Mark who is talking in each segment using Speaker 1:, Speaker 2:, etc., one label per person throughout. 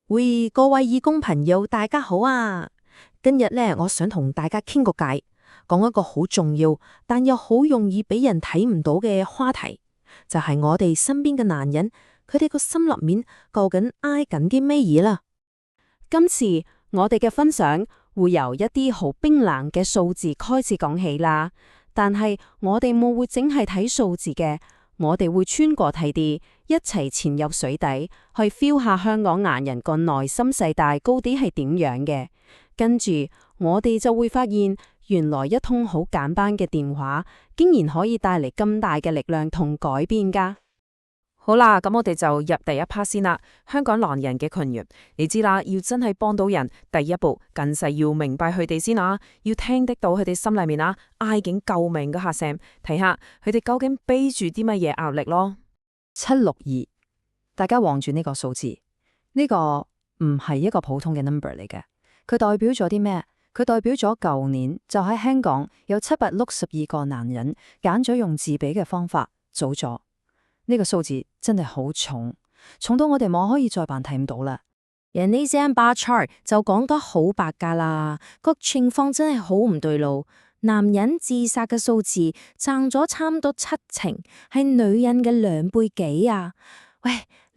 Speaker 1: 喂，各位義工朋友，大家好啊！今日呢，我想同大家傾個偈，講一個好重要，但又好容易俾人睇唔到嘅話題，就係我哋身邊嘅男人，佢哋個心入面究竟挨緊啲咩嘢啦？
Speaker 2: 今次我哋嘅分享會由一啲好冰冷嘅數字開始講起啦，但係我哋冇會淨係睇數字嘅。我哋會穿過梯啲，一齊潛入水底，去 feel 下香港男人個內心世界高啲係點樣嘅。跟住我哋就會發現，原來一通好簡單嘅電話，竟然可以帶嚟咁大嘅力量同改變噶。
Speaker 3: 好啦，咁我哋就入第一 part 先啦。香港狼人嘅群員，你知啦，要真係幫到人，第一步更係要明白佢哋先啊，要聽得到佢哋心裏面啊嗌緊救命嗰下聲，睇下佢哋究竟背住啲乜嘢壓力咯。
Speaker 4: 762，大家望住呢個數字，呢個唔係一個普通嘅 number 嚟嘅，佢代表咗啲咩？佢代表咗舊年就喺香港有762個男人揀咗用自卑嘅方法走咗。呢個數字真係好重，重到我哋冇可以再扮睇唔到啦。
Speaker 1: 人呢張 bar chart 就講得好白噶啦，個情況真係好唔對路。男人自殺嘅數字佔咗差唔多70%，係女人嘅2倍幾啊！喂，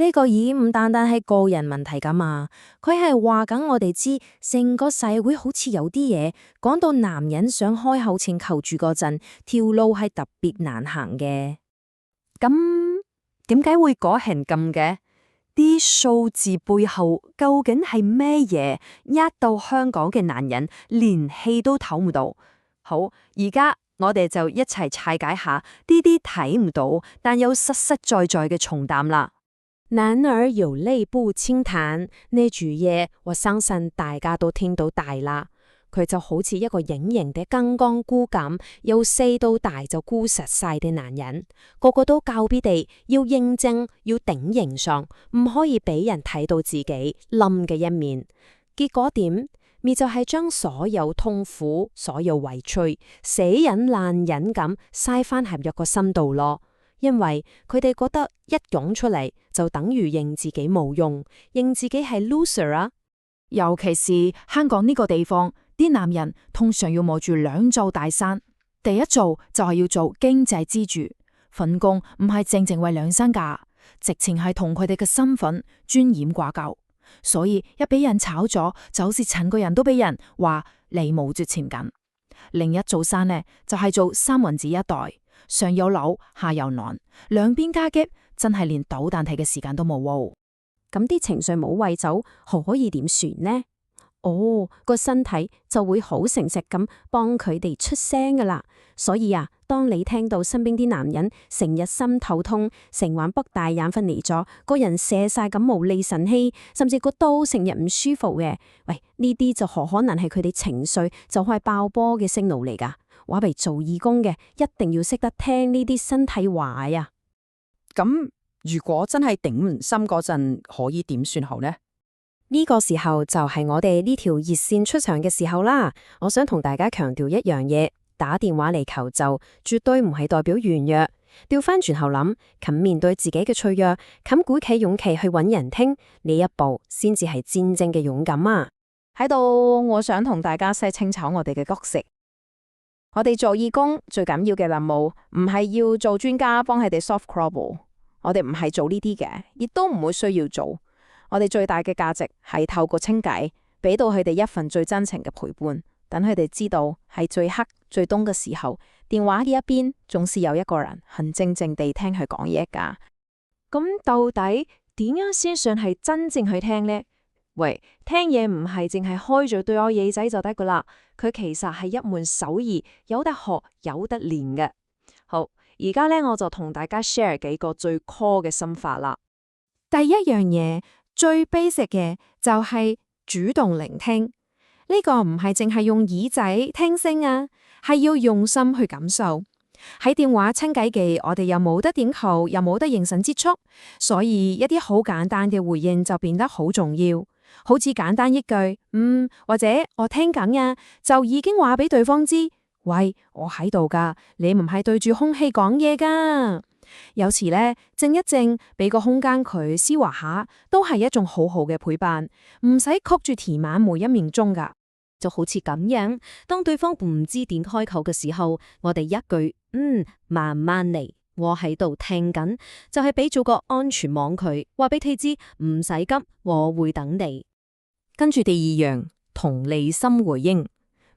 Speaker 1: 呢個已經唔單單係個人問題噶嘛，佢係話緊我哋知，成個社會好似有啲嘢講到男人想開口請求助嗰陣，條路係特別難行嘅。
Speaker 4: 咁點解會改成咁嘅？啲數字背後究竟係咩嘢？壓到香港嘅男人連氣都唞唔到。好，而家我哋就一齊拆解下呢啲睇唔到但又實實在在嘅重擔啦。
Speaker 2: 男兒有淚不輕彈呢句嘢，我相信大家都聽到大啦。佢就好似一個隱形嘅金剛箍咁，由細到大就箍實晒啲男人，個個都教俾地要認真，要頂形上，唔可以俾人睇到自己冧嘅一面。結果點？咪就係將所有痛苦、所有委屈、死忍爛忍咁嘥翻入入個心度咯。因為佢哋覺得一湧出嚟就等於認自己冇用，認自己係 loser 啊。
Speaker 5: 尤其是香港呢個地方，啲男人通常要摸住2座大山。第一座就係要做經濟支柱，份工唔係正正為兩身㗎，直情係同佢哋嘅身份尊嚴掛鈎。所以一俾人炒咗，就好似成個人都俾人話你冇住前緊。另一座山呢，就係做三文治一代，上有樓下有暖，兩邊夾擊，真係連搗蛋睇嘅時間都冇喎。
Speaker 2: 咁啲情緒冇喂走，可以點算呢？個身體就會好誠實咁幫佢哋出聲噶啦。所以啊，當你聽到身邊啲男人成日心頭痛，成晚卜大眼瞓嚟咗，個人瀉晒咁無力神氣，甚至個都成日唔舒服嘅，喂，呢啲就可能係佢哋情緒就係爆波嘅聲路嚟噶。話俾做義工嘅一定要識得聽呢啲身體話啊。
Speaker 3: 咁如果真係頂唔心嗰陣，可以點算好呢？
Speaker 2: 呢個時候就係我哋呢條熱線出場嘅時候啦。我想同大家強調一樣嘢，打電話嚟求救絕對唔係代表軟弱。調翻轉頭諗，肯面對自己嘅脆弱，肯鼓起勇氣去揾人聽，呢一步先至係真正嘅勇敢啊！
Speaker 3: 喺度，我想同大家細清楚我哋嘅角色。我哋做義工最緊要嘅任務，唔係要做專家幫佢哋 solve problem， 我哋唔係做呢啲嘅，亦都唔會需要做。我哋最大嘅價值係透過傾偈，俾到佢哋一份最真情嘅陪伴，等佢哋知道喺最黑最凍嘅時候，電話呢一邊總是有一個人很靜靜地聽佢講嘢噶。
Speaker 6: 咁到底點樣先算係真正去聽呢？喂，聽嘢唔係淨係開住對我耳仔就得噶啦，佢其實係一門手藝，有得學有得練嘅。好，而家呢，我就同大家 share 幾個最 core 嘅心法啦。
Speaker 7: 第一樣嘢。最 basic 嘅就係主動聆聽，呢個唔係淨係用耳仔聽聲啊，係要用心去感受。喺電話傾偈嘅，我哋又冇得點頭，又冇得眼神接觸，所以一啲好簡單嘅回應就變得好重要。好似簡單一句或者我聽緊啊，就已經話俾對方知，喂，我喺度噶，你唔係對住空氣講嘢噶。有時呢，靜一靜，俾個空間佢消化下，都係一種好好嘅陪伴，唔使曲住填滿每一秒鐘㗎。
Speaker 2: 就好似咁樣，當對方唔知點開口嘅時候，我哋一句慢慢嚟，我喺度聽緊，就係俾咗個安全網佢，話俾佢知唔使急，我會等你。
Speaker 1: 跟住第二樣，同理心回應。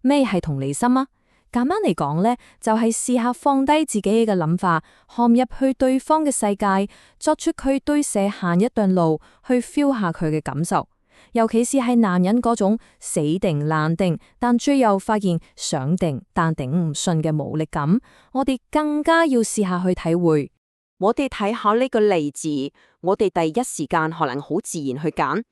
Speaker 1: 咩係同理心啊？簡單嚟講呢，就係試下放低自己嘅諗法，陷入去對方嘅世界，作出佢對寫行一段路，去 feel 下佢嘅感受。尤其是係男人嗰種死定爛定，但最後發現想定但頂唔順嘅無力感，我哋更加要試下去體會。
Speaker 6: 我哋睇下呢個例子，我哋第一時間可能好自然去揀，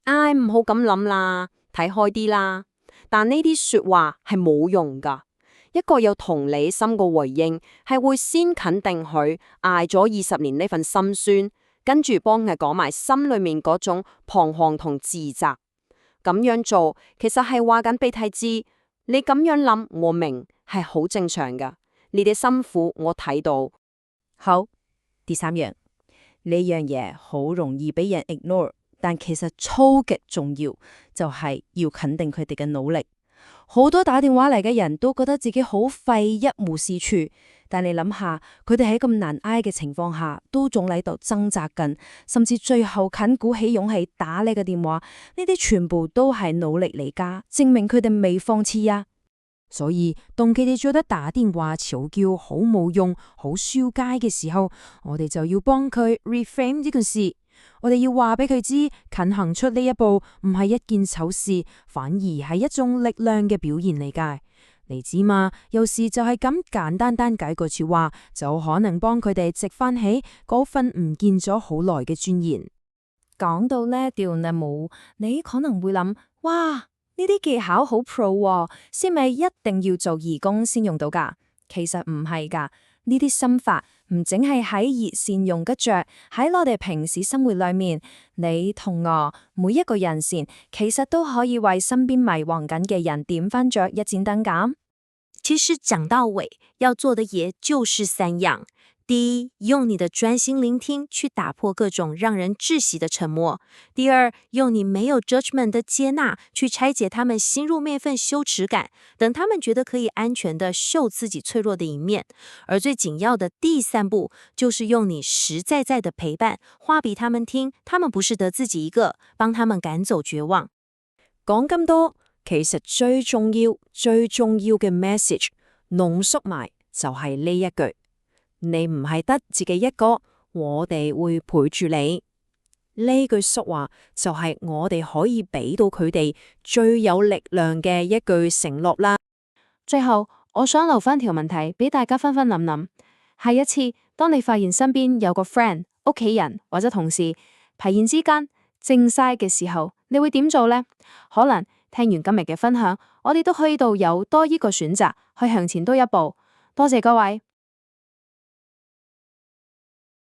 Speaker 6: 唉，唔好咁諗啦，睇開啲啦。但呢啲說話係冇用噶。一個有同理心嘅回應，係會先肯定佢挨咗20年呢份心酸，跟住幫佢講埋心裏面嗰種彷徨同自責。咁樣做其實係話緊俾佢知，你咁樣諗我明，係好正常噶。你哋辛苦我睇到。
Speaker 3: 好，第三樣，呢樣嘢好容易俾人 ignore， 但其實超級重要，就係要肯定佢哋嘅努力。好多打電話嚟嘅人都覺得自己好廢，一無是處。但你諗下，佢哋喺咁難挨嘅情況下，都仲喺度掙扎緊，甚至最後肯鼓起勇氣打你嘅電話，呢啲全部都係努力嚟噶，證明佢哋未放棄啊。
Speaker 5: 所以，當佢哋覺得打電話求救好冇用、好消極嘅時候，我哋就要幫佢 reframe 呢件事。我哋要話俾佢知，肯行出呢一步唔係一件醜事，反而係一種力量嘅表現嚟㗎。你知嘛？有時就係咁簡單幾句說話，就可能幫佢哋值翻起嗰份唔見咗好耐嘅尊嚴。
Speaker 1: 講到呢條呢冇，你可能會諗，哇，呢啲技巧好 pro 喎，先咪一定要做義工先用到㗎？其實唔係㗎。呢啲心法唔淨係喺熱線用得着，喺我哋平時生活裏面，你同我每一個人先，其實都可以為身邊迷惘緊嘅人點翻着一盞燈咁。
Speaker 8: 其實講到尾，要做的也就是3樣。第一，用你的專心聆聽去打破各種讓人窒息的沉默。第二，用你沒有 judgment 的接納去拆解他們心入面份羞恥感，等他們覺得可以安全地秀自己脆弱的一面。而最緊要的第3步，就是用你實在在的陪伴，話俾他們聽，他們不是得自己一個，幫他們趕走絕望。
Speaker 2: 講咁多，其實最重要嘅 message 濃縮埋就係呢一句。你唔係得自己一個，我哋會陪住你。呢句說話就係我哋可以俾到佢哋最有力量嘅一句承諾啦。
Speaker 1: 最後，我想留翻條問題俾大家分分諗諗。下一次，當你發現身邊有個 friend、屋企人或者同事，突然之間靜晒嘅時候，你會點做呢？可能聽完今日嘅分享，我哋都可以到有多一個選擇去向前多一步。多謝各位。